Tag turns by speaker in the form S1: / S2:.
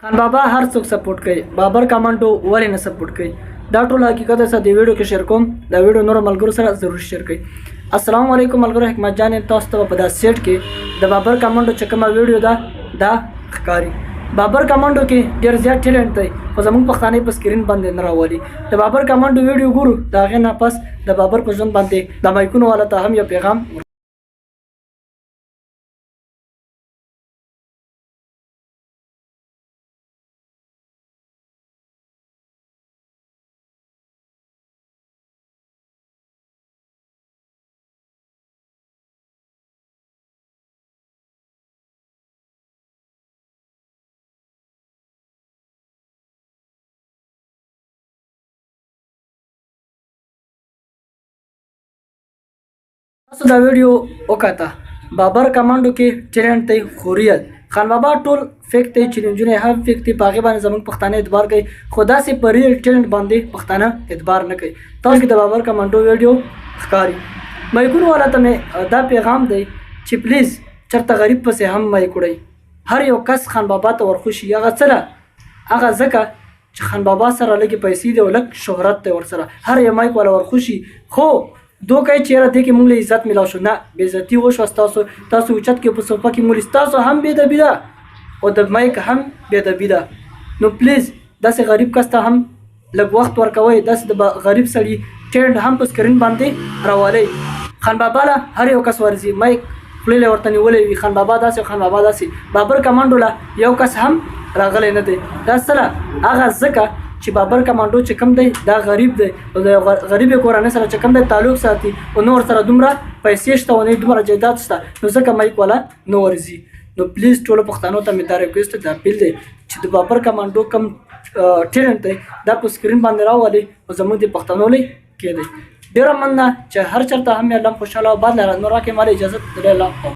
S1: خان بابا هر څوک سپورټ کوي، بابر کمانډو ولې نه سپورټ کوي؟ دا ټول حقیقت سره د ویډیو کې شیر کوم. دا ویډیو نور ملګرو سره ضرور شیر کړئ. السلام علیکم ملګرو، حکمت جان تاسو ته په دا سیټ کې د بابر کمانډو چې کومه ویډیو ده دا ښکاري. بابر کمانډو کې ډېر زیات ټیلنټ دی خو زموږ پښتانه په سکرین باندې نه راولي. د بابر کمانډو ویډیو ګورو، د هغې نه پس د بابر په ژوند باندې د مایکونو والا ته هم یو پیغام تاسو دا ویډیو وکاته. بابر کمانډو کې ټیلنټ دی خو ریل. خان بابا ټول فیک دی، چیلنجونه هم فیک دي، په هغې باندې زموږ پښتانه اعتبار کوي خو داسې په ریل ټیلنټ باندې پښتانه اعتبار نه کوي. تاسو کې د بابر کمانډو ویډیو ښکاري. مایکونو والا ته مې دا پیغام دی چې پلیز چېرته غریب پسې هم مایک وړئ. هر یو کس خان بابا ته ورخوشي. هغه څه ده؟ هغه ځکه چې خان بابا سره لږې پیسې دي او لږ شهرت دی ورسره. هر یو مایک والا ورخوشي خو دوکه چیرې دې کې موږ له عزت میلاو شو، نه بېعزتي وشوه ستاسو. تاسو اوچت کې په صوفه کې مولي، ستاسو هم بېادبي ده او د مایک هم بېادبي ده. نو پلیز داسې غریب کس ته هم لږ وخت ورکوئ. داسې د غریب سړي ټرینډ هم په سکرین باندې راولئ. خان بابا له هر یو کس ورځي، مایک خولې له ورته نیولی وي، خان بابا داسې خان بابا داسې. بابر کمانډو له یو کس هم راغلی نه دی. دا څه هغه ځکه چې بابر کمانډو چې کوم دی دا غریب دی او د غریبې کورنۍ سره چې کوم دی تعلق ساتي او نور سره دومره پیسې شته او نه دومره جایداد شته، نو ځکه مایک والا نه ورځي. نو پلیز ټولو پښتنو ته مې دا ریکویسټ دا اپیل دی چې د بابر کمانډو کوم ټیلنټ دی دا په سکرین باندې راولي او زموږ د پښتنو لای کې دی. ډېره مننه چې هر چېرته هم یې الله خوشحاله او باد لره. نو راکړئ ماله اجازت.